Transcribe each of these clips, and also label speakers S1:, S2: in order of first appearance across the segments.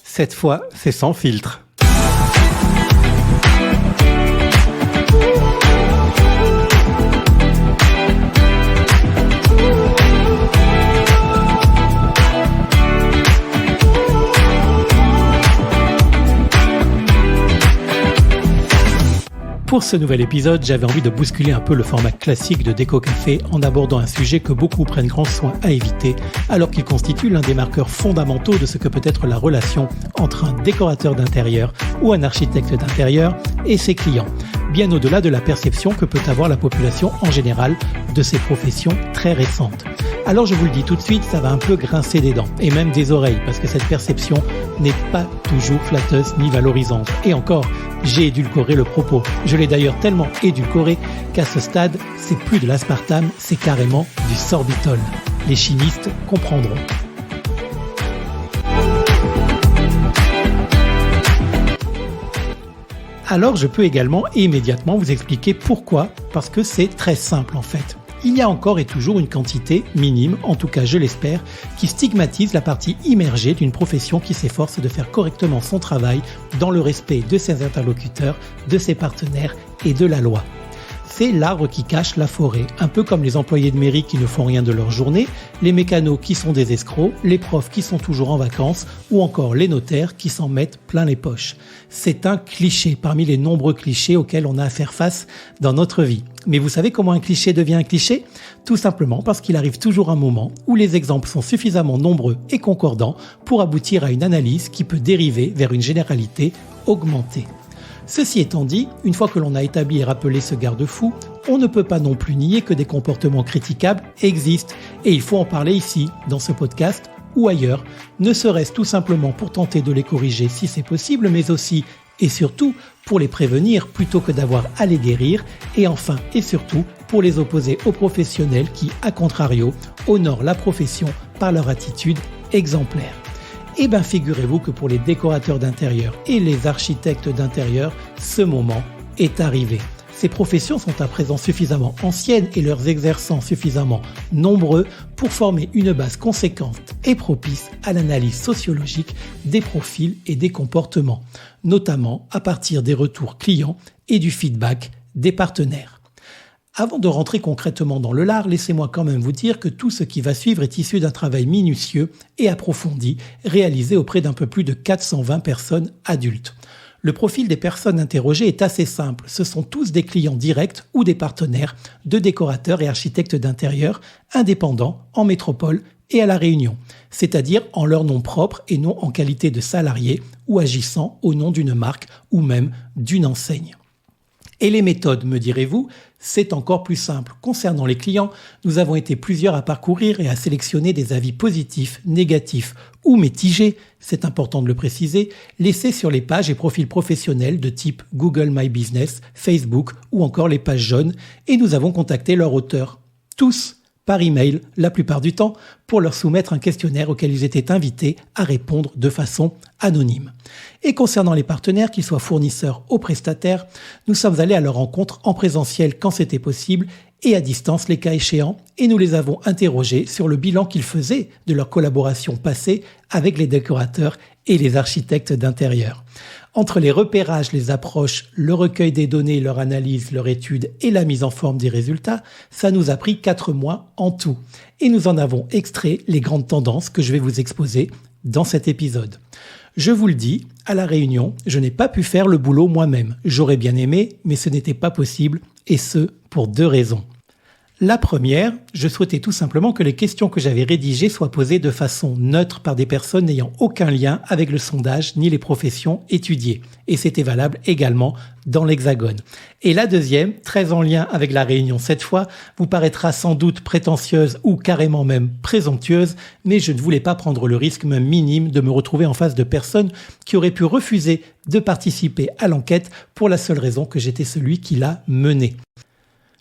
S1: Cette fois, c'est sans filtre. Pour ce nouvel épisode, j'avais envie de bousculer un peu le format classique de Déco Café en abordant un sujet que beaucoup prennent grand soin à éviter, alors qu'il constitue l'un des marqueurs fondamentaux de ce que peut être la relation entre un décorateur d'intérieur ou un architecte d'intérieur et ses clients, bien au-delà de la perception que peut avoir la population en général de ces professions très récentes. Alors je vous le dis tout de suite, ça va un peu grincer des dents, et même des oreilles, parce que cette perception n'est pas toujours flatteuse ni valorisante. Et encore, j'ai édulcoré le propos. Je l'ai d'ailleurs tellement édulcoré qu'à ce stade, c'est plus de l'aspartame, c'est carrément du sorbitol. Les chimistes comprendront. Alors je peux également et immédiatement vous expliquer pourquoi, parce que c'est très simple en fait. Il y a encore et toujours une quantité, minime, en tout cas je l'espère, qui stigmatise la partie immergée d'une profession qui s'efforce de faire correctement son travail dans le respect de ses interlocuteurs, de ses partenaires et de la loi. C'est l'arbre qui cache la forêt, un peu comme les employés de mairie qui ne font rien de leur journée, les mécanos qui sont des escrocs, les profs qui sont toujours en vacances ou encore les notaires qui s'en mettent plein les poches. C'est un cliché parmi les nombreux clichés auxquels on a à faire face dans notre vie. Mais vous savez comment un cliché devient un cliché ? Tout simplement parce qu'il arrive toujours un moment où les exemples sont suffisamment nombreux et concordants pour aboutir à une analyse qui peut dériver vers une généralité augmentée. Ceci étant dit, une fois que l'on a établi et rappelé ce garde-fou, on ne peut pas non plus nier que des comportements critiquables existent et il faut en parler ici, dans ce podcast ou ailleurs, ne serait-ce tout simplement pour tenter de les corriger si c'est possible, mais aussi et surtout pour les prévenir plutôt que d'avoir à les guérir et enfin et surtout pour les opposer aux professionnels qui, à contrario, honorent la profession par leur attitude exemplaire. Eh bien, figurez-vous que pour les décorateurs d'intérieur et les architectes d'intérieur, ce moment est arrivé. Ces professions sont à présent suffisamment anciennes et leurs exerçants suffisamment nombreux pour former une base conséquente et propice à l'analyse sociologique des profils et des comportements, notamment à partir des retours clients et du feedback des partenaires. Avant de rentrer concrètement dans le lard, laissez-moi quand même vous dire que tout ce qui va suivre est issu d'un travail minutieux et approfondi réalisé auprès d'un peu plus de 420 personnes adultes. Le profil des personnes interrogées est assez simple. Ce sont tous des clients directs ou des partenaires de décorateurs et architectes d'intérieur indépendants en métropole et à La Réunion, c'est-à-dire en leur nom propre et non en qualité de salariés ou agissant au nom d'une marque ou même d'une enseigne. Et les méthodes, me direz-vous, c'est encore plus simple. Concernant les clients, nous avons été plusieurs à parcourir et à sélectionner des avis positifs, négatifs ou mitigés, c'est important de le préciser, laissés sur les pages et profils professionnels de type Google My Business, Facebook ou encore les pages jaunes, et nous avons contacté leurs auteurs, tous par email la plupart du temps, pour leur soumettre un questionnaire auquel ils étaient invités à répondre de façon anonyme. Et concernant les partenaires, qu'ils soient fournisseurs ou prestataires, nous sommes allés à leur rencontre en présentiel quand c'était possible et à distance les cas échéants, et nous les avons interrogés sur le bilan qu'ils faisaient de leur collaboration passée avec les décorateurs et les architectes d'intérieur. Entre les repérages, les approches, le recueil des données, leur analyse, leur étude et la mise en forme des résultats, ça nous a pris 4 mois en tout. Et nous en avons extrait les grandes tendances que je vais vous exposer dans cet épisode. Je vous le dis, à La Réunion, je n'ai pas pu faire le boulot moi-même. J'aurais bien aimé, mais ce n'était pas possible, et ce, pour 2 raisons. La première, je souhaitais tout simplement que les questions que j'avais rédigées soient posées de façon neutre par des personnes n'ayant aucun lien avec le sondage ni les professions étudiées. Et c'était valable également dans l'Hexagone. Et la deuxième, très en lien avec La Réunion cette fois, vous paraîtra sans doute prétentieuse ou carrément même présomptueuse, mais je ne voulais pas prendre le risque même minime de me retrouver en face de personnes qui auraient pu refuser de participer à l'enquête pour la seule raison que j'étais celui qui l'a menée.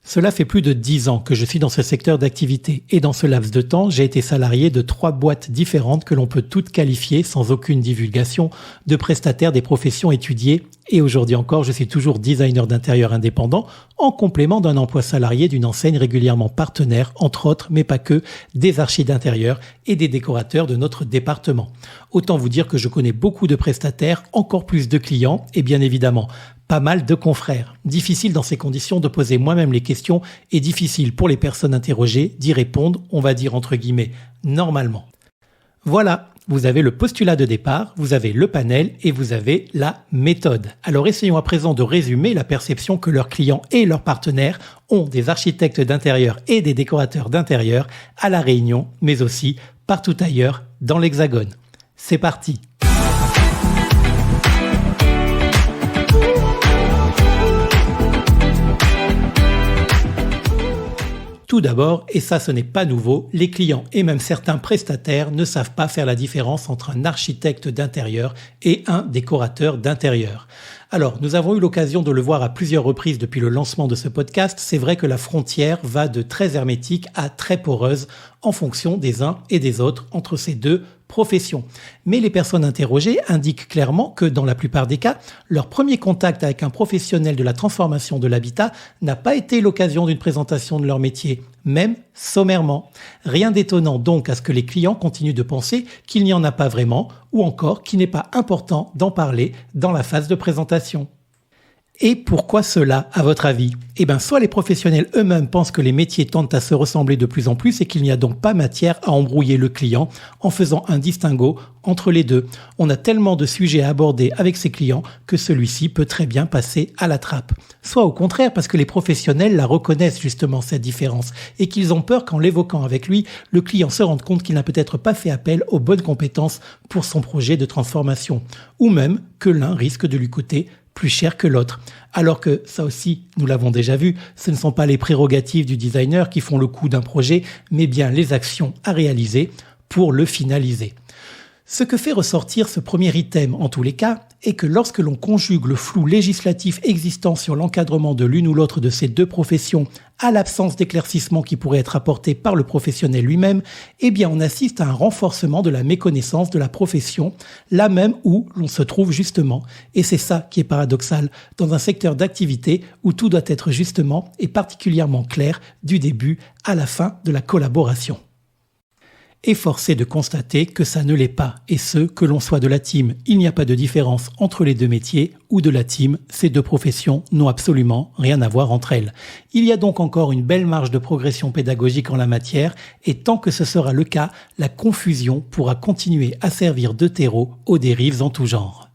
S1: Cela fait plus de 10 ans que je suis dans ce secteur d'activité et dans ce laps de temps, j'ai été salarié de 3 boîtes différentes que l'on peut toutes qualifier, sans aucune divulgation, de prestataires des professions étudiées et aujourd'hui encore, je suis toujours designer d'intérieur indépendant en complément d'un emploi salarié d'une enseigne régulièrement partenaire, entre autres, mais pas que, des archis d'intérieur et des décorateurs de notre département. Autant vous dire que je connais beaucoup de prestataires, encore plus de clients et bien évidemment, pas mal de confrères. Difficile dans ces conditions de poser moi-même les questions et difficile pour les personnes interrogées d'y répondre, on va dire entre guillemets, normalement. Voilà, vous avez le postulat de départ, vous avez le panel et vous avez la méthode. Alors essayons à présent de résumer la perception que leurs clients et leurs partenaires ont des architectes d'intérieur et des décorateurs d'intérieur à La Réunion, mais aussi partout ailleurs dans l'Hexagone. C'est parti! Tout d'abord, et ça ce n'est pas nouveau, les clients et même certains prestataires ne savent pas faire la différence entre un architecte d'intérieur et un décorateur d'intérieur. Alors, nous avons eu l'occasion de le voir à plusieurs reprises depuis le lancement de ce podcast, c'est vrai que la frontière va de très hermétique à très poreuse en fonction des uns et des autres entre ces deux professions. Mais les personnes interrogées indiquent clairement que dans la plupart des cas, leur premier contact avec un professionnel de la transformation de l'habitat n'a pas été l'occasion d'une présentation de leur métier, même sommairement. Rien d'étonnant donc à ce que les clients continuent de penser qu'il n'y en a pas vraiment ou encore qu'il n'est pas important d'en parler dans la phase de présentation. Et pourquoi cela, à votre avis ? Soit les professionnels eux-mêmes pensent que les métiers tendent à se ressembler de plus en plus et qu'il n'y a donc pas matière à embrouiller le client en faisant un distinguo entre les deux. On a tellement de sujets à aborder avec ses clients que celui-ci peut très bien passer à la trappe. Soit au contraire parce que les professionnels la reconnaissent justement cette différence et qu'ils ont peur qu'en l'évoquant avec lui, le client se rende compte qu'il n'a peut-être pas fait appel aux bonnes compétences pour son projet de transformation. Ou même que l'un risque de lui coûter plus cher que l'autre. Alors que, ça aussi, nous l'avons déjà vu, ce ne sont pas les prérogatives du designer qui font le coût d'un projet, mais bien les actions à réaliser pour le finaliser. Ce que fait ressortir ce premier item en tous les cas est que lorsque l'on conjugue le flou législatif existant sur l'encadrement de l'une ou l'autre de ces deux professions à l'absence d'éclaircissement qui pourrait être apporté par le professionnel lui-même, on assiste à un renforcement de la méconnaissance de la profession, là même où l'on se trouve justement. Et c'est ça qui est paradoxal dans un secteur d'activité où tout doit être justement et particulièrement clair du début à la fin de la collaboration. Et force est de constater que ça ne l'est pas, et ce, que l'on soit de la team, il n'y a pas de différence entre les deux métiers, ou de la team, ces deux professions n'ont absolument rien à voir entre elles. Il y a donc encore une belle marge de progression pédagogique en la matière, et tant que ce sera le cas, la confusion pourra continuer à servir de terreau aux dérives en tout genre.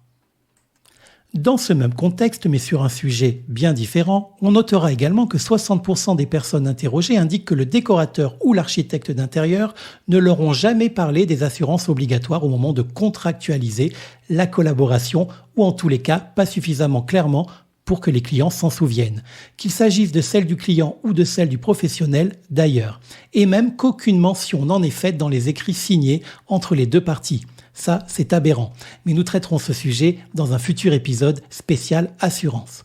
S1: Dans ce même contexte, mais sur un sujet bien différent, on notera également que 60% des personnes interrogées indiquent que le décorateur ou l'architecte d'intérieur ne leur ont jamais parlé des assurances obligatoires au moment de contractualiser la collaboration, ou en tous les cas pas suffisamment clairement pour que les clients s'en souviennent, qu'il s'agisse de celle du client ou de celle du professionnel d'ailleurs, et même qu'aucune mention n'en est faite dans les écrits signés entre les deux parties. Ça, c'est aberrant, mais nous traiterons ce sujet dans un futur épisode spécial assurance.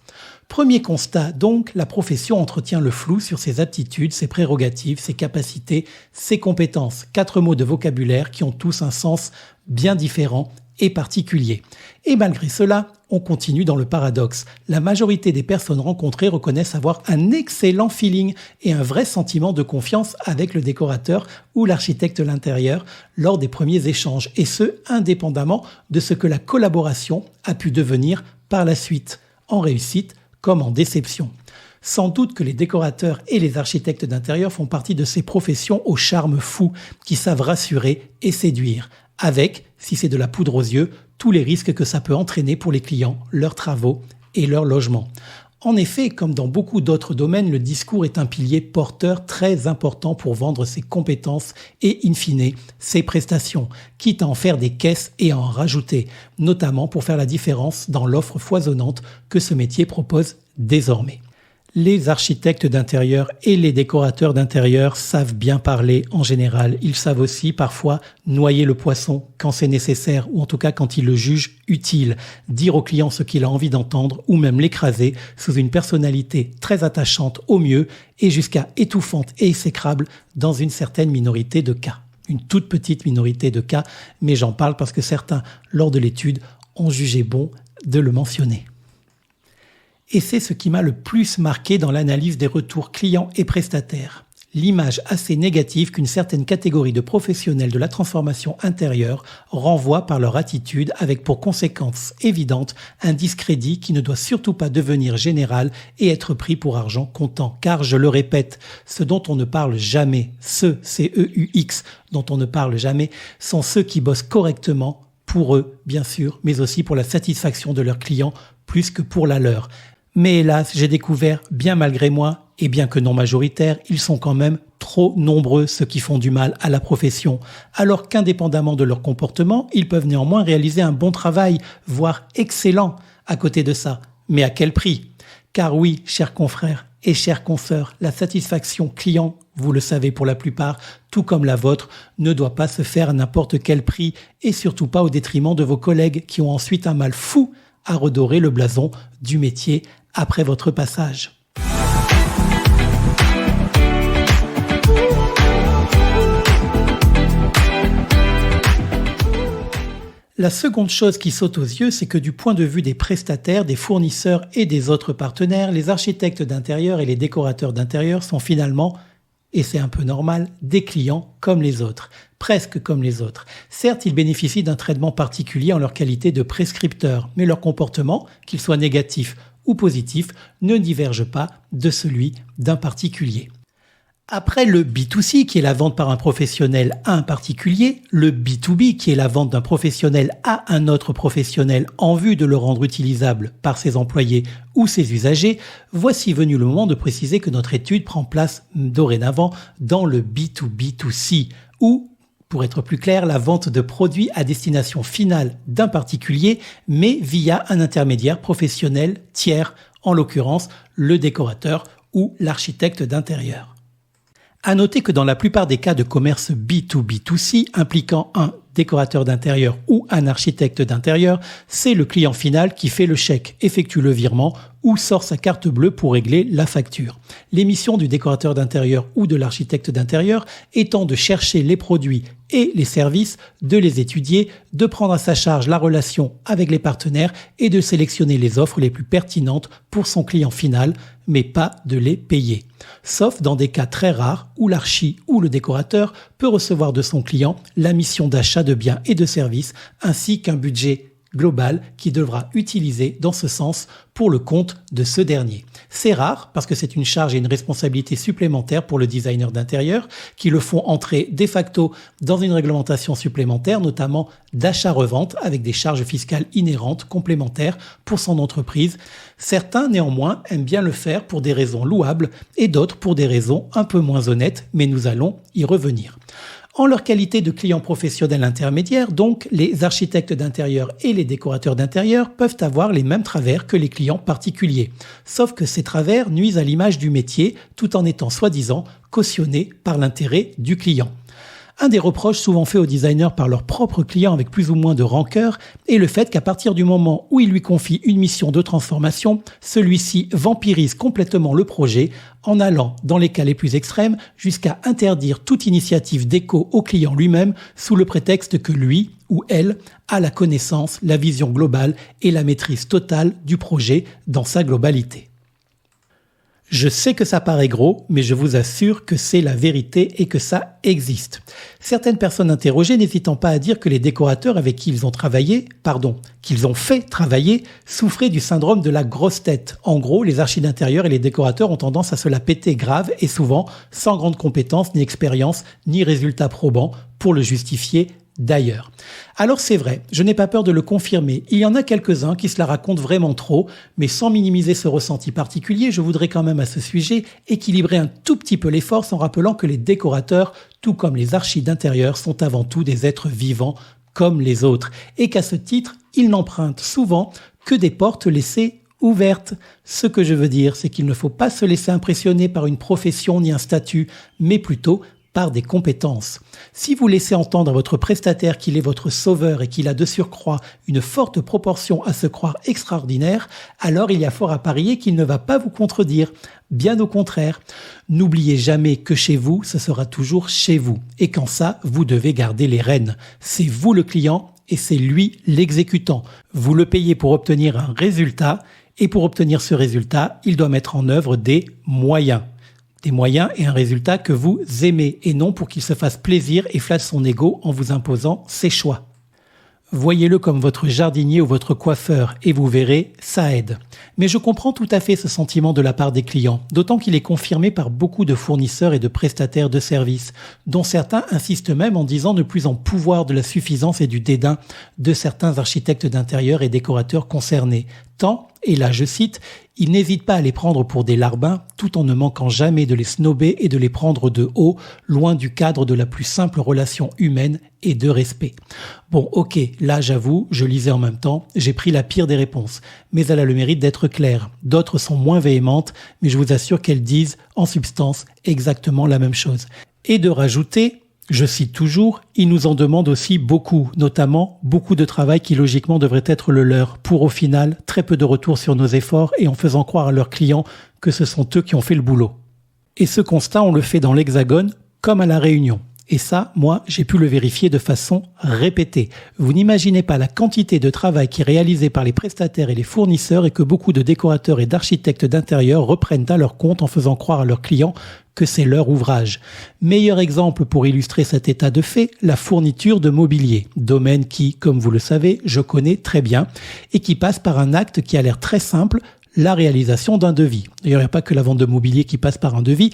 S1: Premier constat, donc, la profession entretient le flou sur ses aptitudes, ses prérogatives, ses capacités, ses compétences. 4 mots de vocabulaire qui ont tous un sens bien différent et particulier. Et malgré cela, on continue dans le paradoxe. La majorité des personnes rencontrées reconnaissent avoir un excellent feeling et un vrai sentiment de confiance avec le décorateur ou l'architecte de l'intérieur lors des premiers échanges, et ce, indépendamment de ce que la collaboration a pu devenir par la suite, en réussite comme en déception. Sans doute que les décorateurs et les architectes d'intérieur font partie de ces professions au charme fou qui savent rassurer et séduire, avec, si c'est de la poudre aux yeux, tous les risques que ça peut entraîner pour les clients, leurs travaux et leur logement. En effet, comme dans beaucoup d'autres domaines, le discours est un pilier porteur très important pour vendre ses compétences et, in fine, ses prestations, quitte à en faire des caisses et à en rajouter, notamment pour faire la différence dans l'offre foisonnante que ce métier propose désormais. Les architectes d'intérieur et les décorateurs d'intérieur savent bien parler en général. Ils savent aussi parfois noyer le poisson quand c'est nécessaire ou en tout cas quand ils le jugent utile. Dire au client ce qu'il a envie d'entendre ou même l'écraser sous une personnalité très attachante au mieux et jusqu'à étouffante et exécrable dans une certaine minorité de cas. Une toute petite minorité de cas, mais j'en parle parce que certains, lors de l'étude, ont jugé bon de le mentionner. Et c'est ce qui m'a le plus marqué dans l'analyse des retours clients et prestataires. L'image assez négative qu'une certaine catégorie de professionnels de la transformation intérieure renvoie par leur attitude avec pour conséquence évidente un discrédit qui ne doit surtout pas devenir général et être pris pour argent comptant. Car je le répète, ce dont on ne parle jamais, ceux, C-E-U-X, dont on ne parle jamais, sont ceux qui bossent correctement pour eux, bien sûr, mais aussi pour la satisfaction de leurs clients plus que pour la leur. Mais hélas, j'ai découvert, bien malgré moi, et bien que non majoritaires, ils sont quand même trop nombreux ceux qui font du mal à la profession, alors qu'indépendamment de leur comportement, ils peuvent néanmoins réaliser un bon travail, voire excellent à côté de ça. Mais à quel prix ? Car oui, chers confrères et chères consoeurs, la satisfaction client, vous le savez pour la plupart, tout comme la vôtre, ne doit pas se faire à n'importe quel prix et surtout pas au détriment de vos collègues qui ont ensuite un mal fou à redorer le blason du métier après votre passage. La seconde chose qui saute aux yeux, c'est que du point de vue des prestataires, des fournisseurs et des autres partenaires, les architectes d'intérieur et les décorateurs d'intérieur sont finalement, et c'est un peu normal, des clients comme les autres, presque comme les autres. Certes, ils bénéficient d'un traitement particulier en leur qualité de prescripteurs, mais leur comportement, qu'il soit négatif ou positif, ne diverge pas de celui d'un particulier. Après le B2C, qui est la vente par un professionnel à un particulier, le B2B, qui est la vente d'un professionnel à un autre professionnel en vue de le rendre utilisable par ses employés ou ses usagers, voici venu le moment de préciser que notre étude prend place dorénavant dans le B2B2C, ou, pour être plus clair, la vente de produits à destination finale d'un particulier, mais via un intermédiaire professionnel tiers, en l'occurrence le décorateur ou l'architecte d'intérieur. À noter que dans la plupart des cas de commerce B2B2C impliquant un décorateur d'intérieur ou un architecte d'intérieur, c'est le client final qui fait le chèque, effectue le virement ou sort sa carte bleue pour régler la facture. L'émission du décorateur d'intérieur ou de l'architecte d'intérieur étant de chercher les produits et les services, de les étudier, de prendre à sa charge la relation avec les partenaires et de sélectionner les offres les plus pertinentes pour son client final, mais pas de les payer. Sauf dans des cas très rares où l'archi ou le décorateur peut recevoir de son client la mission d'achat de biens et de services ainsi qu'un budget global qu'il devra utiliser dans ce sens pour le compte de ce dernier. C'est rare parce que c'est une charge et une responsabilité supplémentaire pour le designer d'intérieur qui le font entrer de facto dans une réglementation supplémentaire, notamment d'achat-revente avec des charges fiscales inhérentes complémentaires pour son entreprise. Certains néanmoins aiment bien le faire pour des raisons louables et d'autres pour des raisons un peu moins honnêtes, mais nous allons y revenir. En leur qualité de clients professionnels intermédiaires, donc, les architectes d'intérieur et les décorateurs d'intérieur peuvent avoir les mêmes travers que les clients particuliers. Sauf que ces travers nuisent à l'image du métier tout en étant soi-disant cautionnés par l'intérêt du client. Un des reproches souvent faits aux designers par leurs propres clients avec plus ou moins de rancœur est le fait qu'à partir du moment où ils lui confient une mission de transformation, celui-ci vampirise complètement le projet en allant, dans les cas les plus extrêmes, jusqu'à interdire toute initiative d'écho au client lui-même sous le prétexte que lui ou elle a la connaissance, la vision globale et la maîtrise totale du projet dans sa globalité. Je sais que ça paraît gros, mais je vous assure que c'est la vérité et que ça existe. Certaines personnes interrogées n'hésitant pas à dire que les décorateurs avec qui ils ont qu'ils ont fait travailler, souffraient du syndrome de la grosse tête. En gros, les archis d'intérieur et les décorateurs ont tendance à se la péter grave et souvent sans grande compétence, ni expérience, ni résultats probants pour le justifier d'ailleurs. Alors c'est vrai, je n'ai pas peur de le confirmer, il y en a quelques-uns qui se la racontent vraiment trop, mais sans minimiser ce ressenti particulier, je voudrais quand même à ce sujet équilibrer un tout petit peu les forces en rappelant que les décorateurs, tout comme les archis d'intérieur, sont avant tout des êtres vivants comme les autres, et qu'à ce titre, ils n'empruntent souvent que des portes laissées ouverte. Ce que je veux dire, c'est qu'il ne faut pas se laisser impressionner par une profession ni un statut, mais plutôt par des compétences. Si vous laissez entendre à votre prestataire qu'il est votre sauveur et qu'il a de surcroît une forte proportion à se croire extraordinaire, alors il y a fort à parier qu'il ne va pas vous contredire. Bien au contraire. N'oubliez jamais que chez vous, ce sera toujours chez vous. Et qu'en ça, vous devez garder les rênes. C'est vous le client et c'est lui l'exécutant. Vous le payez pour obtenir un résultat et pour obtenir ce résultat, il doit mettre en œuvre des moyens. Des moyens et un résultat que vous aimez et non pour qu'il se fasse plaisir et flatte son ego en vous imposant ses choix. Voyez-le comme votre jardinier ou votre coiffeur et vous verrez, ça aide. Mais je comprends tout à fait ce sentiment de la part des clients, d'autant qu'il est confirmé par beaucoup de fournisseurs et de prestataires de services, dont certains insistent même en disant ne plus en pouvoir de la suffisance et du dédain de certains architectes d'intérieur et décorateurs concernés. Tant, et là je cite, ils n'hésitent pas à les prendre pour des larbins tout en ne manquant jamais de les snober et de les prendre de haut, loin du cadre de la plus simple relation humaine et de respect. Bon, ok, là j'avoue, je lisais en même temps, j'ai pris la pire des réponses, mais elle a le mérite d'être claire. D'autres sont moins véhémentes, mais je vous assure qu'elles disent, en substance, exactement la même chose. Et de rajouter, je cite toujours, ils nous en demandent aussi beaucoup, notamment beaucoup de travail qui logiquement devrait être le leur, pour au final très peu de retour sur nos efforts et en faisant croire à leurs clients que ce sont eux qui ont fait le boulot. Et ce constat, on le fait dans l'Hexagone comme à La Réunion. Et ça, moi, j'ai pu le vérifier de façon répétée. Vous n'imaginez pas la quantité de travail qui est réalisé par les prestataires et les fournisseurs et que beaucoup de décorateurs et d'architectes d'intérieur reprennent à leur compte en faisant croire à leurs clients que c'est leur ouvrage. Meilleur exemple pour illustrer cet état de fait, la fourniture de mobilier, domaine qui, comme vous le savez, je connais très bien et qui passe par un acte qui a l'air très simple, la réalisation d'un devis. D'ailleurs, il n'y a pas que la vente de mobilier qui passe par un devis,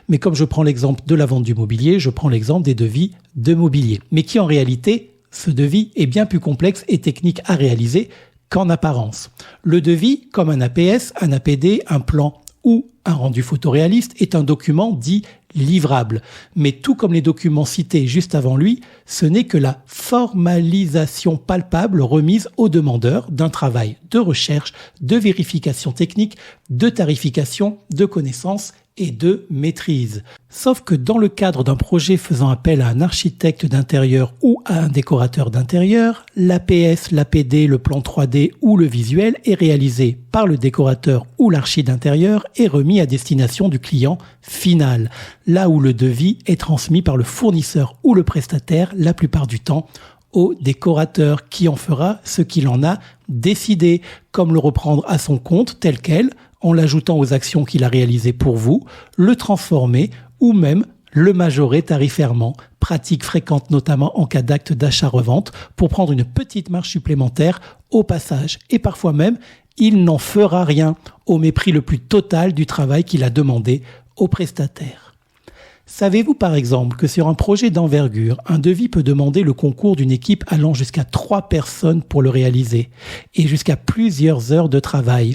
S1: mais comme je prends l'exemple de la vente du mobilier, je prends l'exemple des devis de mobilier. Mais qui en réalité, ce devis est bien plus complexe et technique à réaliser qu'en apparence. Le devis, comme un APS, un APD, un plan ou un rendu photoréaliste, est un document dit livrable. Mais tout comme les documents cités juste avant lui, ce n'est que la formalisation palpable remise au demandeur d'un travail de recherche, de vérification technique, de tarification, de connaissance et de maîtrise. Sauf que dans le cadre d'un projet faisant appel à un architecte d'intérieur ou à un décorateur d'intérieur, l'APS, l'APD, le plan 3D ou le visuel est réalisé par le décorateur ou l'archi d'intérieur et remis à destination du client final, là où le devis est transmis par le fournisseur ou le prestataire la plupart du temps au décorateur qui en fera ce qu'il en a décidé, comme le reprendre à son compte tel quel, en l'ajoutant aux actions qu'il a réalisées pour vous, le transformer ou même le majorer tarifairement, pratique fréquente notamment en cas d'acte d'achat-revente pour prendre une petite marge supplémentaire au passage. Et parfois même, il n'en fera rien au mépris le plus total du travail qu'il a demandé au prestataire. Savez-vous par exemple que sur un projet d'envergure, un devis peut demander le concours d'une équipe allant jusqu'à 3 personnes pour le réaliser et jusqu'à plusieurs heures de travail.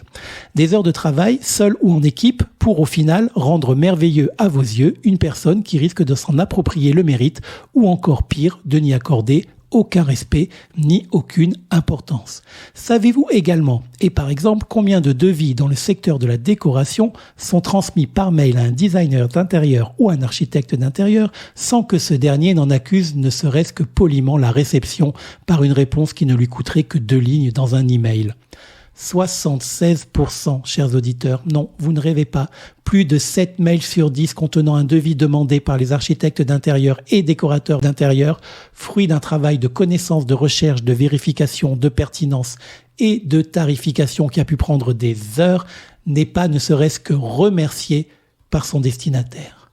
S1: Des heures de travail, seules ou en équipe, pour au final rendre merveilleux à vos yeux une personne qui risque de s'en approprier le mérite ou encore pire, de n'y accorder aucun respect ni aucune importance. Savez-vous également, et par exemple, combien de devis dans le secteur de la décoration sont transmis par mail à un designer d'intérieur ou un architecte d'intérieur sans que ce dernier n'en accuse ne serait-ce que poliment la réception par une réponse qui ne lui coûterait que 2 lignes dans un email? 76%, chers auditeurs. Non, vous ne rêvez pas. Plus de 7 mails sur 10 contenant un devis demandé par les architectes d'intérieur et décorateurs d'intérieur, fruit d'un travail de connaissance, de recherche, de vérification, de pertinence et de tarification qui a pu prendre des heures, n'est pas ne serait-ce que remercié par son destinataire.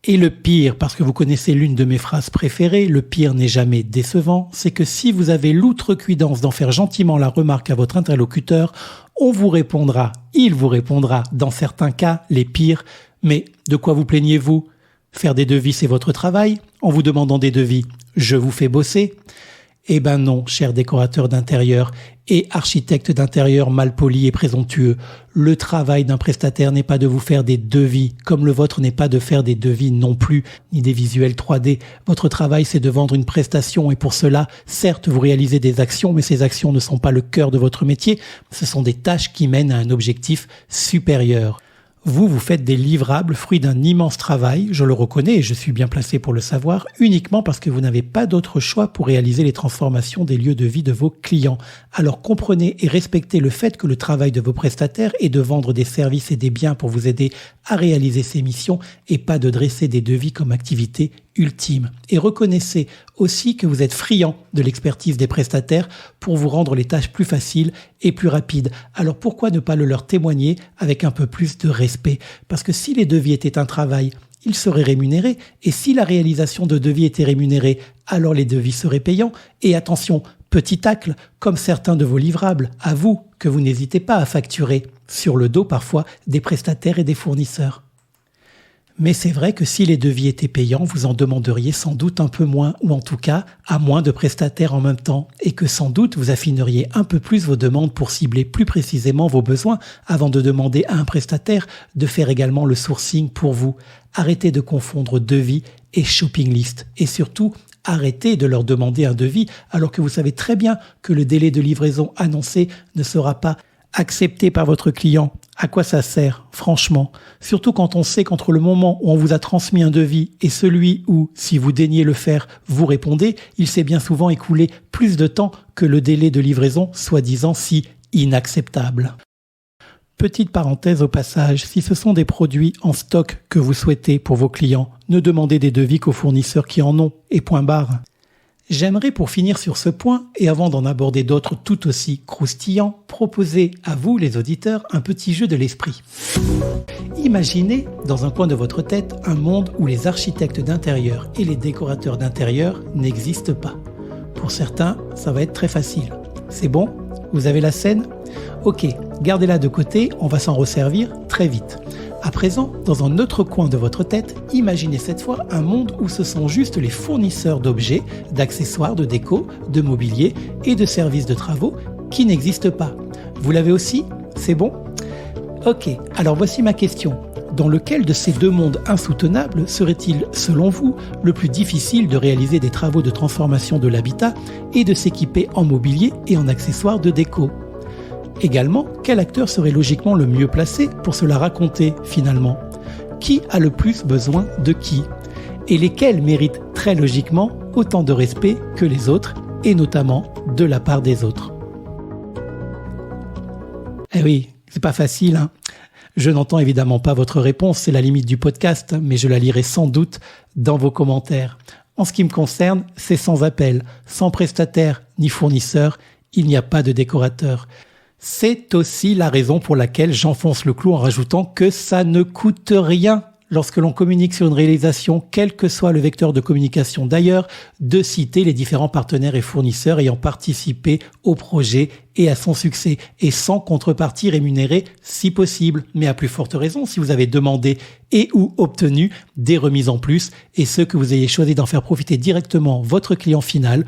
S1: Et le pire, parce que vous connaissez l'une de mes phrases préférées, le pire n'est jamais décevant, c'est que si vous avez l'outrecuidance d'en faire gentiment la remarque à votre interlocuteur, on vous répondra, il vous répondra, dans certains cas, les pires, mais de quoi vous plaignez-vous? Faire des devis, c'est votre travail. En vous demandant des devis, je vous fais bosser. Eh ben non, cher décorateur d'intérieur et architecte d'intérieur malpoli et présomptueux. Le travail d'un prestataire n'est pas de vous faire des devis, comme le vôtre n'est pas de faire des devis non plus, ni des visuels 3D. Votre travail, c'est de vendre une prestation et pour cela, certes, vous réalisez des actions, mais ces actions ne sont pas le cœur de votre métier. Ce sont des tâches qui mènent à un objectif supérieur. Vous faites des livrables, fruit d'un immense travail, je le reconnais et je suis bien placé pour le savoir, uniquement parce que vous n'avez pas d'autre choix pour réaliser les transformations des lieux de vie de vos clients. Alors comprenez et respectez le fait que le travail de vos prestataires est de vendre des services et des biens pour vous aider à réaliser ces missions et pas de dresser des devis comme activité ultime. Et reconnaissez aussi que vous êtes friand de l'expertise des prestataires pour vous rendre les tâches plus faciles et plus rapides. Alors pourquoi ne pas le leur témoigner avec un peu plus de respect ? Parce que si les devis étaient un travail, ils seraient rémunérés. Et si la réalisation de devis était rémunérée, alors les devis seraient payants. Et attention, petit tacle, comme certains de vos livrables, avouent que vous n'hésitez pas à facturer, sur le dos parfois, des prestataires et des fournisseurs. Mais c'est vrai que si les devis étaient payants, vous en demanderiez sans doute un peu moins, ou en tout cas à moins de prestataires en même temps, et que sans doute vous affineriez un peu plus vos demandes pour cibler plus précisément vos besoins avant de demander à un prestataire de faire également le sourcing pour vous. Arrêtez de confondre devis et shopping list, et surtout arrêtez de leur demander un devis alors que vous savez très bien que le délai de livraison annoncé ne sera pas accepté par votre client. À quoi ça sert, franchement? Surtout quand on sait qu'entre le moment où on vous a transmis un devis et celui où, si vous daignez le faire, vous répondez, il s'est bien souvent écoulé plus de temps que le délai de livraison soi-disant si inacceptable. Petite parenthèse au passage, si ce sont des produits en stock que vous souhaitez pour vos clients, ne demandez des devis qu'aux fournisseurs qui en ont, et point barre. J'aimerais pour finir sur ce point, et avant d'en aborder d'autres tout aussi croustillants, proposer à vous, les auditeurs, un petit jeu de l'esprit. Imaginez, dans un coin de votre tête, un monde où les architectes d'intérieur et les décorateurs d'intérieur n'existent pas. Pour certains, ça va être très facile. C'est bon ? Vous avez la scène ? Ok, gardez-la de côté, on va s'en resservir très vite. À présent, dans un autre coin de votre tête, imaginez cette fois un monde où ce sont juste les fournisseurs d'objets, d'accessoires, de déco, de mobilier et de services de travaux qui n'existent pas. Vous l'avez aussi ? C'est bon ? Ok, alors voici ma question. Dans lequel de ces deux mondes insoutenables serait-il, selon vous, le plus difficile de réaliser des travaux de transformation de l'habitat et de s'équiper en mobilier et en accessoires de déco ? Également, quel acteur serait logiquement le mieux placé pour se la raconter finalement ? Qui a le plus besoin de qui ? Et lesquels méritent très logiquement autant de respect que les autres, et notamment de la part des autres ? Eh oui, c'est pas facile, hein ? Je n'entends évidemment pas votre réponse, c'est la limite du podcast, mais je la lirai sans doute dans vos commentaires. En ce qui me concerne, c'est sans appel, sans prestataire ni fournisseur, il n'y a pas de décorateur. C'est aussi la raison pour laquelle j'enfonce le clou en rajoutant que ça ne coûte rien lorsque l'on communique sur une réalisation, quel que soit le vecteur de communication d'ailleurs, de citer les différents partenaires et fournisseurs ayant participé au projet et à son succès, et sans contrepartie rémunérée si possible, mais à plus forte raison si vous avez demandé et ou obtenu des remises en plus, et ce que vous ayez choisi d'en faire profiter directement votre client final,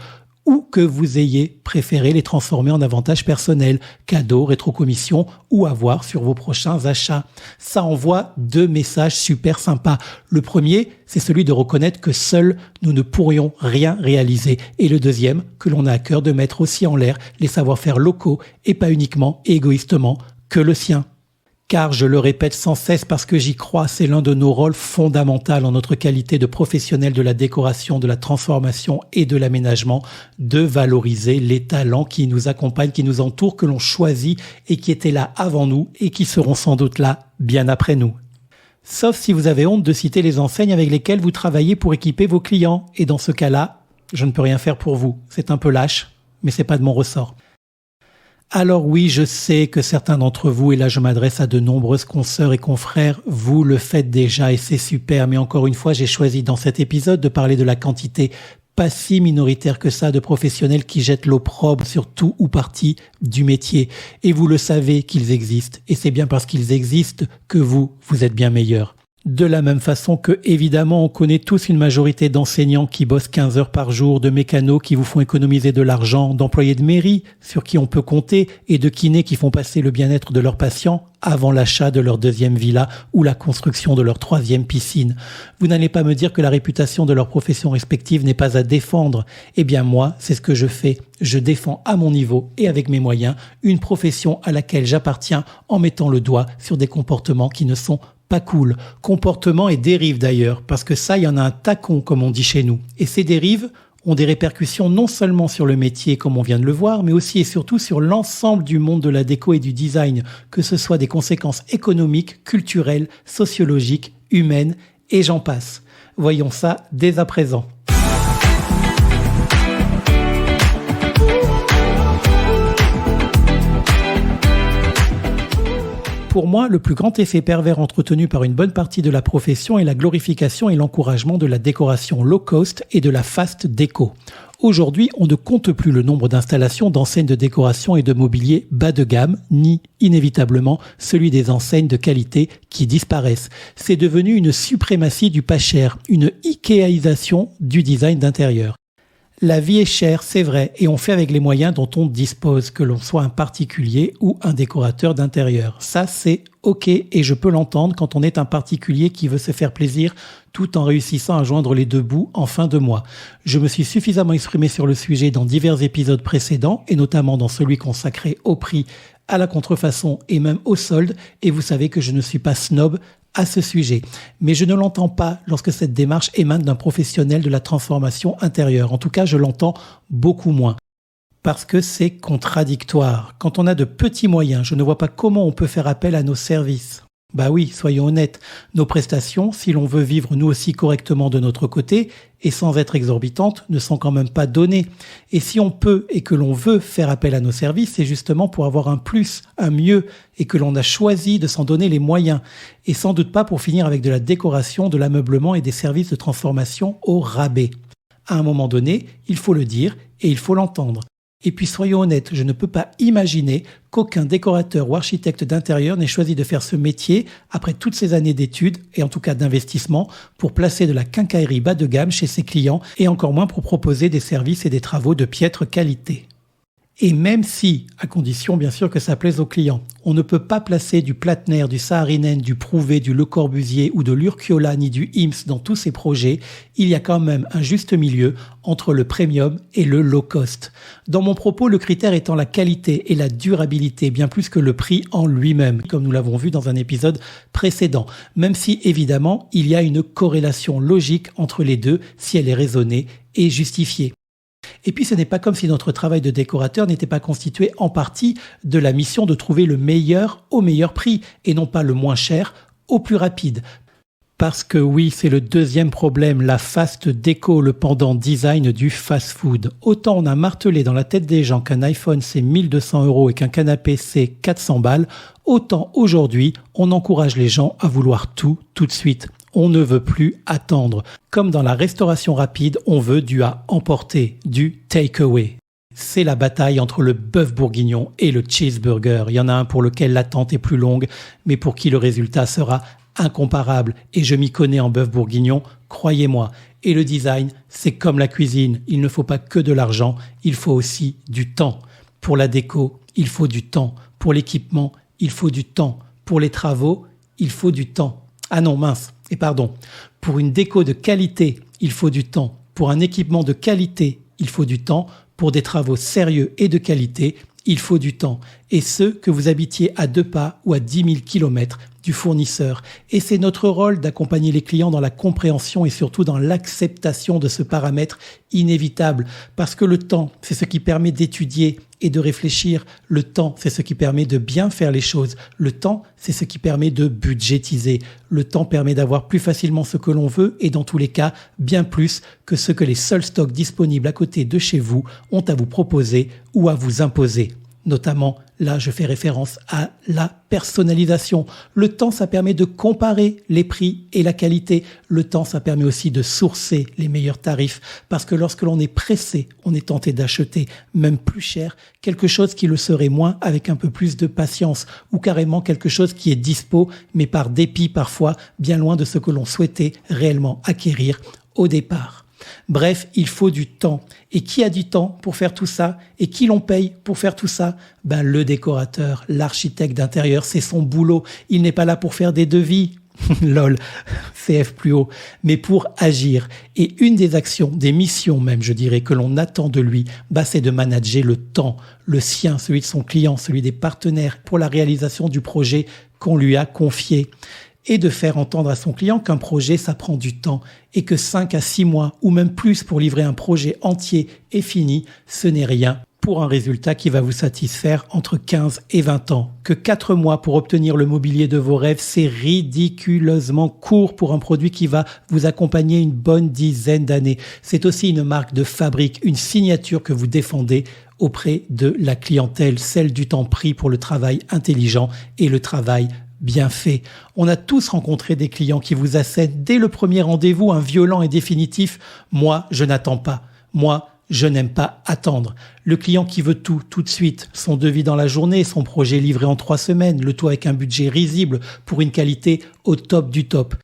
S1: ou que vous ayez préféré les transformer en avantages personnels, cadeaux, rétrocommissions ou avoir sur vos prochains achats. Ça envoie deux messages super sympas. Le premier, c'est celui de reconnaître que seuls nous ne pourrions rien réaliser. Et le deuxième, que l'on a à cœur de mettre aussi en l'air les savoir-faire locaux et pas uniquement et égoïstement que le sien. Car, je le répète sans cesse parce que j'y crois, c'est l'un de nos rôles fondamentaux en notre qualité de professionnels de la décoration, de la transformation et de l'aménagement, de valoriser les talents qui nous accompagnent, qui nous entourent, que l'on choisit et qui étaient là avant nous et qui seront sans doute là bien après nous. Sauf si vous avez honte de citer les enseignes avec lesquelles vous travaillez pour équiper vos clients. Et dans ce cas-là, je ne peux rien faire pour vous. C'est un peu lâche, mais c'est pas de mon ressort. Alors oui, je sais que certains d'entre vous, et là je m'adresse à de nombreuses consoeurs et confrères, vous le faites déjà et c'est super, mais encore une fois, j'ai choisi dans cet épisode de parler de la quantité pas si minoritaire que ça de professionnels qui jettent l'opprobre sur tout ou partie du métier. Et vous le savez qu'ils existent, et c'est bien parce qu'ils existent que vous êtes bien meilleurs. De la même façon que, évidemment, on connaît tous une majorité d'enseignants qui bossent 15 heures par jour, de mécanos qui vous font économiser de l'argent, d'employés de mairie sur qui on peut compter et de kinés qui font passer le bien-être de leurs patients avant l'achat de leur 2e villa ou la construction de leur 3e piscine. Vous n'allez pas me dire que la réputation de leur profession respective n'est pas à défendre. Eh bien moi, c'est ce que je fais. Je défends à mon niveau et avec mes moyens une profession à laquelle j'appartiens en mettant le doigt sur des comportements qui ne sont pas cool. Comportements et dérives d'ailleurs, parce que ça, il y en a un tacon comme on dit chez nous. Et ces dérives ont des répercussions non seulement sur le métier comme on vient de le voir, mais aussi et surtout sur l'ensemble du monde de la déco et du design, que ce soit des conséquences économiques, culturelles, sociologiques, humaines, et j'en passe. Voyons ça dès à présent. Pour moi, le plus grand effet pervers entretenu par une bonne partie de la profession est la glorification et l'encouragement de la décoration low cost et de la fast déco. Aujourd'hui, on ne compte plus le nombre d'installations d'enseignes de décoration et de mobilier bas de gamme, ni, inévitablement, celui des enseignes de qualité qui disparaissent. C'est devenu une suprématie du pas cher, une Ikeaisation du design d'intérieur. La vie est chère, c'est vrai, et on fait avec les moyens dont on dispose, que l'on soit un particulier ou un décorateur d'intérieur. Ça, c'est ok, et je peux l'entendre quand on est un particulier qui veut se faire plaisir tout en réussissant à joindre les deux bouts en fin de mois. Je me suis suffisamment exprimé sur le sujet dans divers épisodes précédents, et notamment dans celui consacré au prix, à la contrefaçon et même au solde, et vous savez que je ne suis pas snob à ce sujet. Mais je ne l'entends pas lorsque cette démarche émane d'un professionnel de la transformation intérieure. En tout cas, je l'entends beaucoup moins. Parce que c'est contradictoire. Quand on a de petits moyens, je ne vois pas comment on peut faire appel à nos services. Bah oui, soyons honnêtes, nos prestations, si l'on veut vivre nous aussi correctement de notre côté, et sans être exorbitantes, ne sont quand même pas données. Et si on peut et que l'on veut faire appel à nos services, c'est justement pour avoir un plus, un mieux, et que l'on a choisi de s'en donner les moyens. Et sans doute pas pour finir avec de la décoration, de l'ameublement et des services de transformation au rabais. À un moment donné, il faut le dire et il faut l'entendre. Et puis soyons honnêtes, je ne peux pas imaginer qu'aucun décorateur ou architecte d'intérieur n'ait choisi de faire ce métier après toutes ces années d'études et en tout cas d'investissement pour placer de la quincaillerie bas de gamme chez ses clients et encore moins pour proposer des services et des travaux de piètre qualité. Et même si, à condition bien sûr que ça plaise aux clients, on ne peut pas placer du Platner, du Saarinen, du Prouvé, du Le Corbusier ou de l'Urquiola ni du IMSS dans tous ces projets, il y a quand même un juste milieu entre le premium et le low cost. Dans mon propos, le critère étant la qualité et la durabilité, bien plus que le prix en lui-même, comme nous l'avons vu dans un épisode précédent. Même si, évidemment, il y a une corrélation logique entre les deux si elle est raisonnée et justifiée. Et puis ce n'est pas comme si notre travail de décorateur n'était pas constitué en partie de la mission de trouver le meilleur au meilleur prix et non pas le moins cher au plus rapide. Parce que oui, c'est le deuxième problème, la fast déco, le pendant design du fast food. Autant on a martelé dans la tête des gens qu'un iPhone c'est 1200 € et qu'un canapé c'est 400 balles, autant aujourd'hui on encourage les gens à vouloir tout de suite. On ne veut plus attendre. Comme dans la restauration rapide, on veut du à emporter, du take-away. C'est la bataille entre le bœuf bourguignon et le cheeseburger. Il y en a un pour lequel l'attente est plus longue, mais pour qui le résultat sera incomparable. Et je m'y connais en bœuf bourguignon, croyez-moi. Et le design, c'est comme la cuisine. Il ne faut pas que de l'argent, il faut aussi du temps. Pour la déco, il faut du temps. Pour l'équipement, il faut du temps. Pour les travaux, il faut du temps. Ah non, mince. Et pardon, pour une déco de qualité, il faut du temps. Pour un équipement de qualité, il faut du temps. Pour des travaux sérieux et de qualité, il faut du temps. Et ce, que vous habitiez à 2 pas ou à 10 000 kilomètres du fournisseur. Et c'est notre rôle d'accompagner les clients dans la compréhension et surtout dans l'acceptation de ce paramètre inévitable. Parce que le temps, c'est ce qui permet d'étudier et de réfléchir. Le temps, c'est ce qui permet de bien faire les choses. Le temps, c'est ce qui permet de budgétiser. Le temps permet d'avoir plus facilement ce que l'on veut et dans tous les cas, bien plus que ce que les seuls stocks disponibles à côté de chez vous ont à vous proposer ou à vous imposer. Notamment, là, je fais référence à la personnalisation. Le temps, ça permet de comparer les prix et la qualité. Le temps, ça permet aussi de sourcer les meilleurs tarifs. Parce que lorsque l'on est pressé, on est tenté d'acheter, même plus cher, quelque chose qui le serait moins avec un peu plus de patience. Ou carrément quelque chose qui est dispo, mais par dépit parfois, bien loin de ce que l'on souhaitait réellement acquérir au départ. Bref, il faut du temps. Et qui a du temps pour faire tout ça? Et qui l'on paye pour faire tout ça? Le décorateur, l'architecte d'intérieur, c'est son boulot. Il n'est pas là pour faire des devis. Lol, CF plus haut, mais pour agir. Et une des actions, des missions même, je dirais, que l'on attend de lui, c'est de manager le temps, le sien, celui de son client, celui des partenaires, pour la réalisation du projet qu'on lui a confié. Et de faire entendre à son client qu'un projet, ça prend du temps et que 5 à 6 mois ou même plus pour livrer un projet entier et fini, ce n'est rien pour un résultat qui va vous satisfaire entre 15 et 20 ans. Que 4 mois pour obtenir le mobilier de vos rêves, c'est ridiculeusement court pour un produit qui va vous accompagner une bonne dizaine d'années. C'est aussi une marque de fabrique, une signature que vous défendez auprès de la clientèle, celle du temps pris pour le travail intelligent et le travail bien fait. On a tous rencontré des clients qui vous assènent dès le premier rendez-vous un violent et définitif « Moi, je n'attends pas. Moi, je n'aime pas attendre ». Le client qui veut tout de suite, son devis dans la journée, son projet livré en 3 semaines, le tout avec un budget risible pour une qualité au top du top.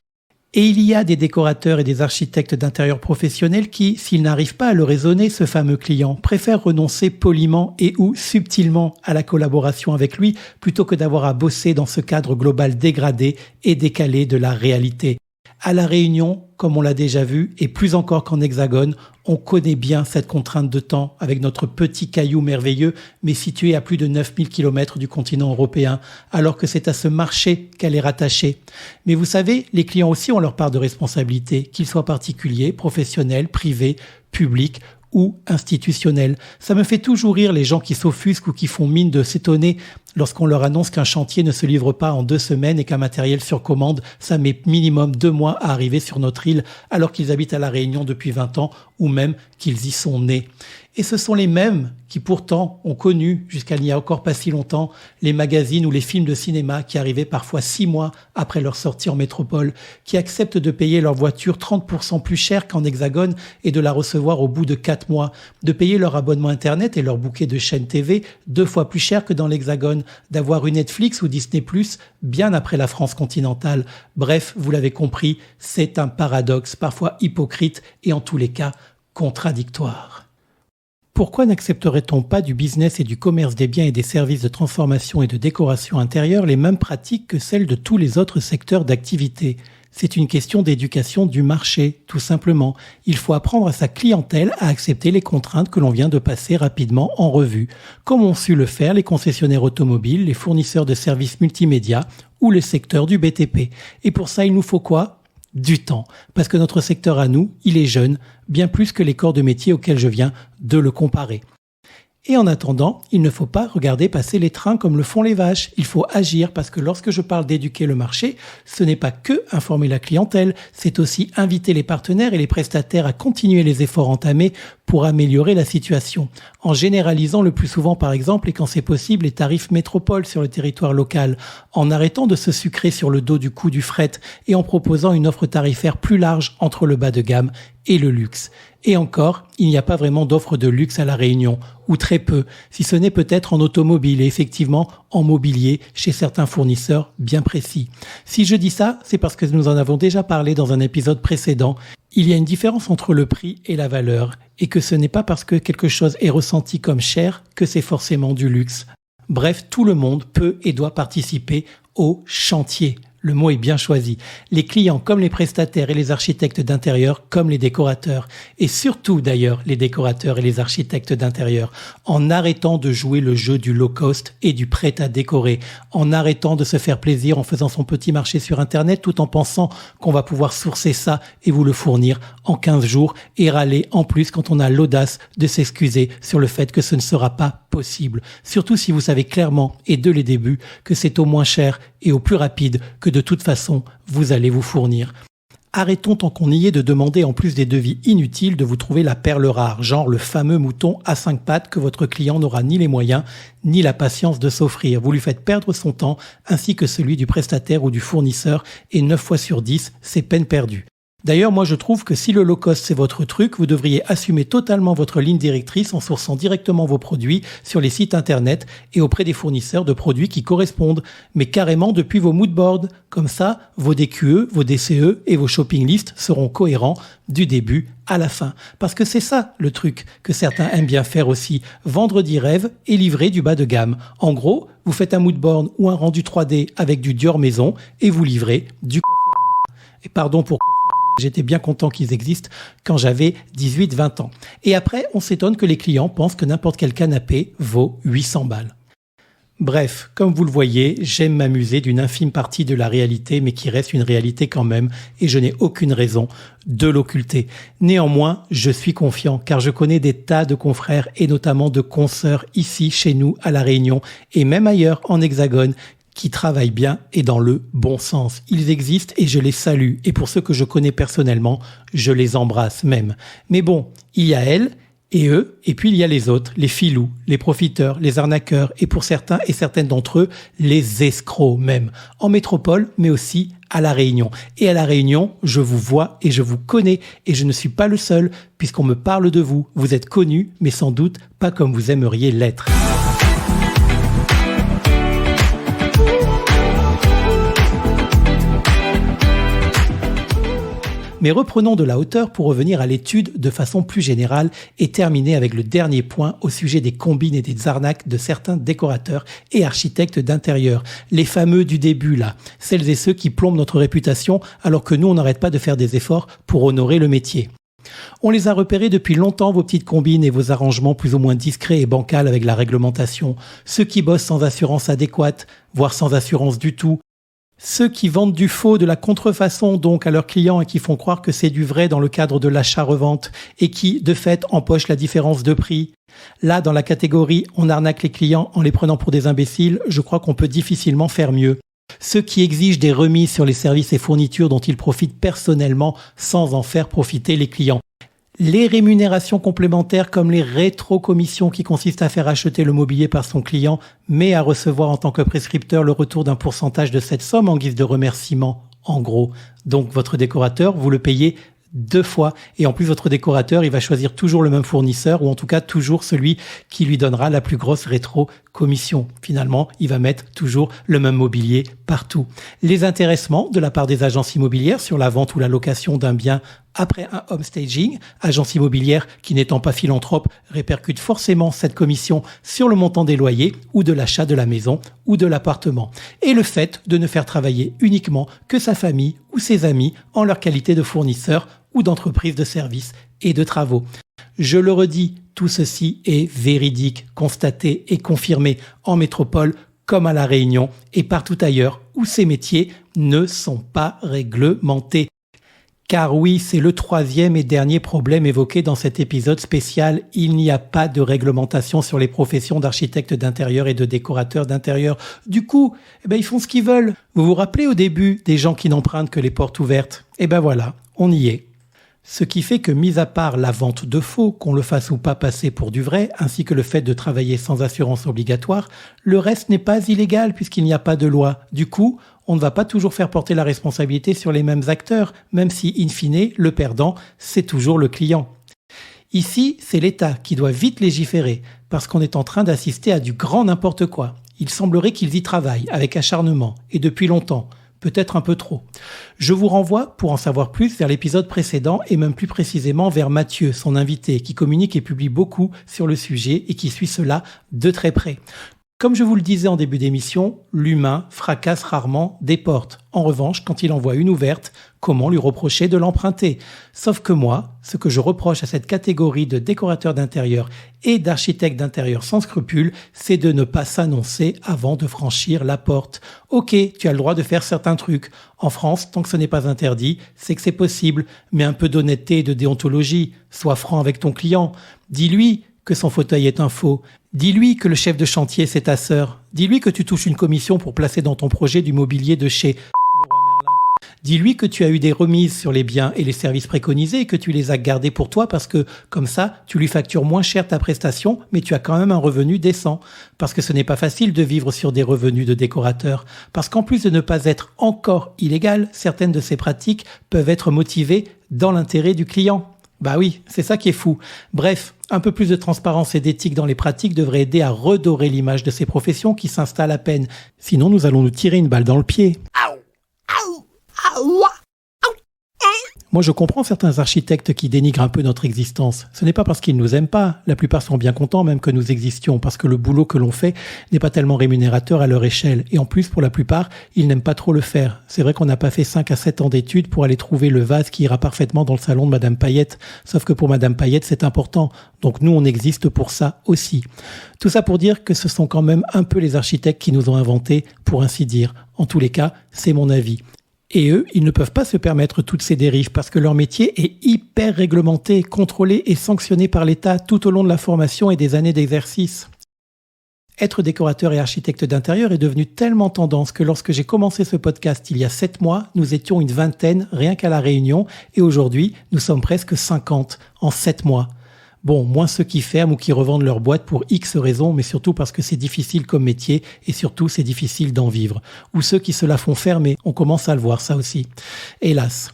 S1: Et il y a des décorateurs et des architectes d'intérieur professionnels qui, s'ils n'arrivent pas à le raisonner, ce fameux client, préfèrent renoncer poliment et ou subtilement à la collaboration avec lui plutôt que d'avoir à bosser dans ce cadre global dégradé et décalé de la réalité. À La Réunion, comme on l'a déjà vu, et plus encore qu'en Hexagone, on connaît bien cette contrainte de temps avec notre petit caillou merveilleux, mais situé à plus de 9000 km du continent européen, alors que c'est à ce marché qu'elle est rattachée. Mais vous savez, les clients aussi ont leur part de responsabilité, qu'ils soient particuliers, professionnels, privés, publics ou institutionnels. Ça me fait toujours rire les gens qui s'offusquent ou qui font mine de s'étonner lorsqu'on leur annonce qu'un chantier ne se livre pas en 2 semaines et qu'un matériel sur commande, ça met minimum 2 mois à arriver sur notre île alors qu'ils habitent à La Réunion depuis 20 ans ou même qu'ils y sont nés. Et ce sont les mêmes qui pourtant ont connu, jusqu'à il n'y a encore pas si longtemps, les magazines ou les films de cinéma qui arrivaient parfois 6 mois après leur sortie en métropole, qui acceptent de payer leur voiture 30% plus cher qu'en Hexagone et de la recevoir au bout de 4 mois, de payer leur abonnement Internet et leur bouquet de chaînes TV 2 fois plus cher que dans l'Hexagone, d'avoir une Netflix ou Disney+, bien après la France continentale. Bref, vous l'avez compris, c'est un paradoxe, parfois hypocrite et en tous les cas contradictoire. Pourquoi n'accepterait-on pas du business et du commerce des biens et des services de transformation et de décoration intérieure les mêmes pratiques que celles de tous les autres secteurs d'activité ? C'est une question d'éducation du marché, tout simplement. Il faut apprendre à sa clientèle à accepter les contraintes que l'on vient de passer rapidement en revue, comme ont su le faire les concessionnaires automobiles, les fournisseurs de services multimédia ou le secteur du BTP. Et pour ça, il nous faut quoi ? Du temps, parce que notre secteur à nous, il est jeune, bien plus que les corps de métier auxquels je viens de le comparer. Et en attendant, il ne faut pas regarder passer les trains comme le font les vaches. Il faut agir parce que lorsque je parle d'éduquer le marché, ce n'est pas que informer la clientèle, c'est aussi inviter les partenaires et les prestataires à continuer les efforts entamés pour améliorer la situation. En généralisant le plus souvent, par exemple, et quand c'est possible, les tarifs métropole sur le territoire local, en arrêtant de se sucrer sur le dos du coût du fret et en proposant une offre tarifaire plus large entre le bas de gamme et le luxe. Et encore, il n'y a pas vraiment d'offre de luxe à La Réunion, ou très peu, si ce n'est peut-être en automobile et effectivement en mobilier chez certains fournisseurs bien précis. Si je dis ça, c'est parce que nous en avons déjà parlé dans un épisode précédent. Il y a une différence entre le prix et la valeur, et que ce n'est pas parce que quelque chose est ressenti comme cher que c'est forcément du luxe. Bref, tout le monde peut et doit participer au chantier. Le mot est bien choisi. Les clients comme les prestataires et les architectes d'intérieur comme les décorateurs. Et surtout d'ailleurs les décorateurs et les architectes d'intérieur. En arrêtant de jouer le jeu du low cost et du prêt à décorer. En arrêtant de se faire plaisir en faisant son petit marché sur Internet tout en pensant qu'on va pouvoir sourcer ça et vous le fournir en 15 jours et râler en plus quand on a l'audace de s'excuser sur le fait que ce ne sera pas possible. Surtout si vous savez clairement et dès les débuts que c'est au moins cher et au plus rapide que de toute façon, vous allez vous fournir. Arrêtons tant qu'on y est de demander en plus des devis inutiles de vous trouver la perle rare, genre le fameux mouton à 5 pattes que votre client n'aura ni les moyens ni la patience de s'offrir. Vous lui faites perdre son temps ainsi que celui du prestataire ou du fournisseur et 9 fois sur 10, c'est peine perdue. D'ailleurs, moi je trouve que si le low cost c'est votre truc, vous devriez assumer totalement votre ligne directrice en sourçant directement vos produits sur les sites internet et auprès des fournisseurs de produits qui correspondent, mais carrément depuis vos moodboards. Comme ça, vos DQE, vos DCE et vos shopping lists seront cohérents du début à la fin. Parce que c'est ça le truc que certains aiment bien faire aussi, vendre du rêve et livrer du bas de gamme. En gros, vous faites un moodboard ou un rendu 3D avec du Dior maison et vous livrez du et pardon pour j'étais bien content qu'ils existent quand j'avais 18-20 ans. Et après, on s'étonne que les clients pensent que n'importe quel canapé vaut 800 balles. Bref, comme vous le voyez, j'aime m'amuser d'une infime partie de la réalité, mais qui reste une réalité quand même, et je n'ai aucune raison de l'occulter. Néanmoins, je suis confiant, car je connais des tas de confrères, et notamment de consoeurs ici, chez nous, à La Réunion, et même ailleurs, en Hexagone, qui travaillent bien et dans le bon sens. Ils existent et je les salue. Et pour ceux que je connais personnellement, je les embrasse même. Mais bon, il y a elles et eux, et puis il y a les autres, les filous, les profiteurs, les arnaqueurs, et pour certains et certaines d'entre eux, les escrocs même. En métropole, mais aussi à La Réunion. Et à La Réunion, je vous vois et je vous connais, et je ne suis pas le seul, puisqu'on me parle de vous. Vous êtes connus, mais sans doute pas comme vous aimeriez l'être. Mais reprenons de la hauteur pour revenir à l'étude de façon plus générale et terminer avec le dernier point au sujet des combines et des arnaques de certains décorateurs et architectes d'intérieur. Les fameux du début là, celles et ceux qui plombent notre réputation alors que nous on n'arrête pas de faire des efforts pour honorer le métier. On les a repérés depuis longtemps, vos petites combines et vos arrangements plus ou moins discrets et bancals avec la réglementation. Ceux qui bossent sans assurance adéquate, voire sans assurance du tout. Ceux qui vendent du faux, de la contrefaçon donc à leurs clients et qui font croire que c'est du vrai dans le cadre de l'achat-revente et qui, de fait, empochent la différence de prix. Là, dans la catégorie « on arnaque les clients en les prenant pour des imbéciles », je crois qu'on peut difficilement faire mieux. Ceux qui exigent des remises sur les services et fournitures dont ils profitent personnellement sans en faire profiter les clients. Les rémunérations complémentaires comme les rétrocommissions qui consistent à faire acheter le mobilier par son client mais à recevoir en tant que prescripteur le retour d'un pourcentage de cette somme en guise de remerciement, en gros. Donc votre décorateur, vous le payez 2 fois et en plus votre décorateur, il va choisir toujours le même fournisseur ou en tout cas toujours celui qui lui donnera la plus grosse rétro-commission. Finalement, il va mettre toujours le même mobilier partout. Les intéressements de la part des agences immobilières sur la vente ou la location d'un bien après un homestaging, agence immobilière qui n'étant pas philanthrope répercute forcément cette commission sur le montant des loyers ou de l'achat de la maison ou de l'appartement. Et le fait de ne faire travailler uniquement que sa famille ou ses amis en leur qualité de fournisseur ou d'entreprise de services et de travaux. Je le redis, tout ceci est véridique, constaté et confirmé en métropole comme à La Réunion et partout ailleurs où ces métiers ne sont pas réglementés. Car oui, c'est le 3e et dernier problème évoqué dans cet épisode spécial. Il n'y a pas de réglementation sur les professions d'architectes d'intérieur et de décorateurs d'intérieur. Du coup, ils font ce qu'ils veulent. Vous vous rappelez au début des gens qui n'empruntent que les portes ouvertes? Voilà, on y est. Ce qui fait que, mis à part la vente de faux, qu'on le fasse ou pas passer pour du vrai, ainsi que le fait de travailler sans assurance obligatoire, le reste n'est pas illégal puisqu'il n'y a pas de loi. Du coup, on ne va pas toujours faire porter la responsabilité sur les mêmes acteurs, même si, in fine, le perdant, c'est toujours le client. Ici, c'est l'État qui doit vite légiférer, parce qu'on est en train d'assister à du grand n'importe quoi. Il semblerait qu'ils y travaillent, avec acharnement, et depuis longtemps. Peut-être un peu trop. Je vous renvoie, pour en savoir plus, vers l'épisode précédent et même plus précisément vers Mathieu, son invité, qui communique et publie beaucoup sur le sujet et qui suit cela de très près. Comme je vous le disais en début d'émission, l'humain fracasse rarement des portes. En revanche, quand il en voit une ouverte, comment lui reprocher de l'emprunter? Sauf que moi, ce que je reproche à cette catégorie de décorateurs d'intérieur et d'architectes d'intérieur sans scrupules, c'est de ne pas s'annoncer avant de franchir la porte. Ok, tu as le droit de faire certains trucs. En France, tant que ce n'est pas interdit, c'est que c'est possible. Mais un peu d'honnêteté et de déontologie. Sois franc avec ton client. Dis-lui que son fauteuil est un faux. Dis-lui que le chef de chantier, c'est ta sœur. Dis-lui que tu touches une commission pour placer dans ton projet du mobilier de chez Leroy Merlin. Dis-lui que tu as eu des remises sur les biens et les services préconisés et que tu les as gardés pour toi parce que, comme ça, tu lui factures moins cher ta prestation, mais tu as quand même un revenu décent. Parce que ce n'est pas facile de vivre sur des revenus de décorateur. Parce qu'en plus de ne pas être encore illégales, certaines de ces pratiques peuvent être motivées dans l'intérêt du client. Bah oui, c'est ça qui est fou. Bref, un peu plus de transparence et d'éthique dans les pratiques devrait aider à redorer l'image de ces professions qui s'installent à peine. Sinon, nous allons nous tirer une balle dans le pied. Moi, je comprends certains architectes qui dénigrent un peu notre existence. Ce n'est pas parce qu'ils nous aiment pas. La plupart sont bien contents même que nous existions, parce que le boulot que l'on fait n'est pas tellement rémunérateur à leur échelle. Et en plus, pour la plupart, ils n'aiment pas trop le faire. C'est vrai qu'on n'a pas fait 5 à 7 ans d'études pour aller trouver le vase qui ira parfaitement dans le salon de Madame Payette. Sauf que pour Madame Payette, c'est important. Donc nous, on existe pour ça aussi. Tout ça pour dire que ce sont quand même un peu les architectes qui nous ont inventés, pour ainsi dire. En tous les cas, c'est mon avis. Et eux, ils ne peuvent pas se permettre toutes ces dérives parce que leur métier est hyper réglementé, contrôlé et sanctionné par l'État tout au long de la formation et des années d'exercice. Être décorateur et architecte d'intérieur est devenu tellement tendance que lorsque j'ai commencé ce podcast il y a 7 mois, nous étions une vingtaine rien qu'à La Réunion et aujourd'hui, nous sommes presque 50 en 7 mois. Bon, moins ceux qui ferment ou qui revendent leur boîte pour X raisons, mais surtout parce que c'est difficile comme métier et surtout c'est difficile d'en vivre. Ou ceux qui se la font fermer, on commence à le voir ça aussi. Hélas.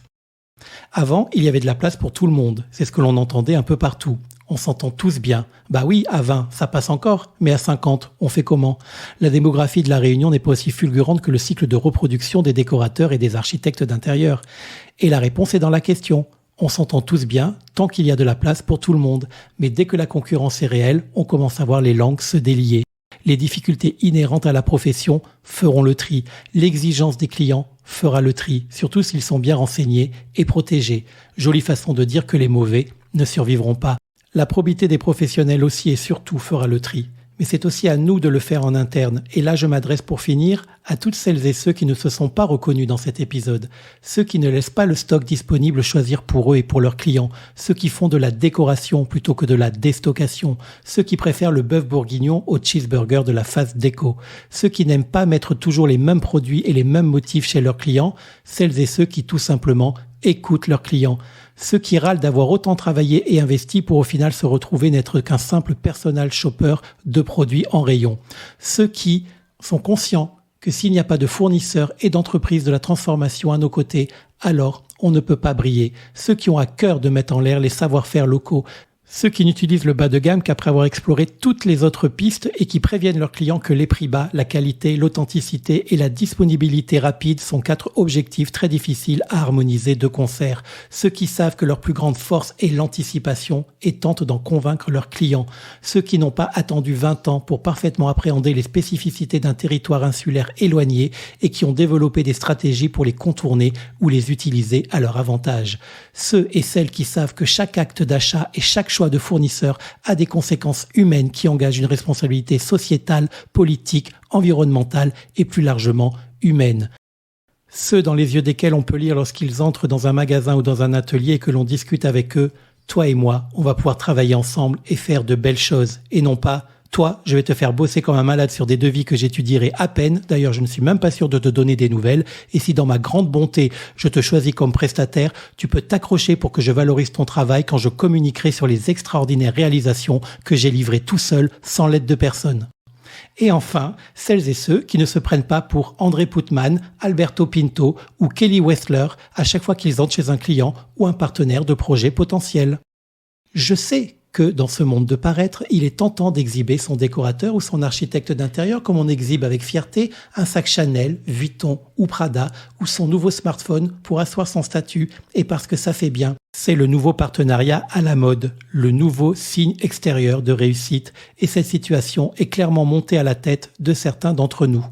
S1: Avant, il y avait de la place pour tout le monde. C'est ce que l'on entendait un peu partout. On s'entend tous bien. Bah oui, à 20, ça passe encore. Mais à 50, on fait comment? La démographie de La Réunion n'est pas aussi fulgurante que le cycle de reproduction des décorateurs et des architectes d'intérieur. Et la réponse est dans la question. On s'entend tous bien, tant qu'il y a de la place pour tout le monde. Mais dès que la concurrence est réelle, on commence à voir les langues se délier. Les difficultés inhérentes à la profession feront le tri. L'exigence des clients fera le tri, surtout s'ils sont bien renseignés et protégés. Jolie façon de dire que les mauvais ne survivront pas. La probité des professionnels aussi et surtout fera le tri. Mais c'est aussi à nous de le faire en interne. Et là, je m'adresse pour finir à toutes celles et ceux qui ne se sont pas reconnus dans cet épisode. Ceux qui ne laissent pas le stock disponible choisir pour eux et pour leurs clients. Ceux qui font de la décoration plutôt que de la déstockation. Ceux qui préfèrent le bœuf bourguignon au cheeseburger de la fast déco. Ceux qui n'aiment pas mettre toujours les mêmes produits et les mêmes motifs chez leurs clients. Celles et ceux qui tout simplement écoutent leurs clients. Ceux qui râlent d'avoir autant travaillé et investi pour au final se retrouver n'être qu'un simple personal shopper de produits en rayon. Ceux qui sont conscients que s'il n'y a pas de fournisseurs et d'entreprises de la transformation à nos côtés, alors on ne peut pas briller. Ceux qui ont à cœur de mettre en l'air les savoir-faire locaux. Ceux qui n'utilisent le bas de gamme qu'après avoir exploré toutes les autres pistes et qui préviennent leurs clients que les prix bas, la qualité, l'authenticité et la disponibilité rapide sont 4 objectifs très difficiles à harmoniser de concert. Ceux qui savent que leur plus grande force est l'anticipation et tentent d'en convaincre leurs clients. Ceux qui n'ont pas attendu 20 ans pour parfaitement appréhender les spécificités d'un territoire insulaire éloigné et qui ont développé des stratégies pour les contourner ou les utiliser à leur avantage. Ceux et celles qui savent que chaque acte d'achat et chaque choix de fournisseur a des conséquences humaines qui engagent une responsabilité sociétale, politique, environnementale et plus largement humaine. Ceux dans les yeux desquels on peut lire lorsqu'ils entrent dans un magasin ou dans un atelier et que l'on discute avec eux, toi et moi, on va pouvoir travailler ensemble et faire de belles choses et non pas toi, je vais te faire bosser comme un malade sur des devis que j'étudierai à peine. D'ailleurs, je ne suis même pas sûr de te donner des nouvelles. Et si dans ma grande bonté, je te choisis comme prestataire, tu peux t'accrocher pour que je valorise ton travail quand je communiquerai sur les extraordinaires réalisations que j'ai livrées tout seul, sans l'aide de personne. Et enfin, celles et ceux qui ne se prennent pas pour André Putman, Alberto Pinto ou Kelly Westler à chaque fois qu'ils entrent chez un client ou un partenaire de projet potentiel. Je sais que dans ce monde de paraître, il est tentant d'exhiber son décorateur ou son architecte d'intérieur comme on exhibe avec fierté un sac Chanel, Vuitton ou Prada ou son nouveau smartphone pour asseoir son statut et parce que ça fait bien. C'est le nouveau partenariat à la mode, le nouveau signe extérieur de réussite et cette situation est clairement montée à la tête de certains d'entre nous.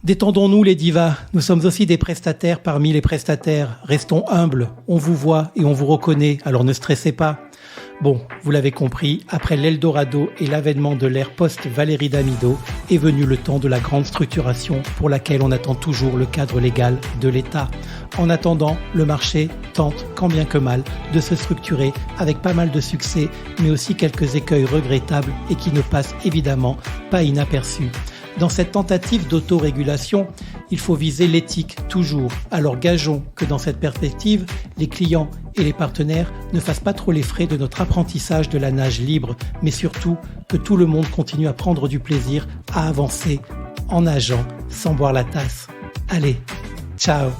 S1: Détendons-nous les divas, nous sommes aussi des prestataires parmi les prestataires. Restons humbles, on vous voit et on vous reconnaît, alors ne stressez pas. Bon, vous l'avez compris, après l'Eldorado et l'avènement de l'ère post-Valérie Damido, est venu le temps de la grande structuration pour laquelle on attend toujours le cadre légal de l'État. En attendant, le marché tente, quand bien que mal, de se structurer avec pas mal de succès, mais aussi quelques écueils regrettables et qui ne passent évidemment pas inaperçus. Dans cette tentative d'autorégulation, il faut viser l'éthique toujours. Alors gageons que dans cette perspective, les clients et les partenaires ne fassent pas trop les frais de notre apprentissage de la nage libre, mais surtout que tout le monde continue à prendre du plaisir à avancer en nageant sans boire la tasse. Allez, ciao!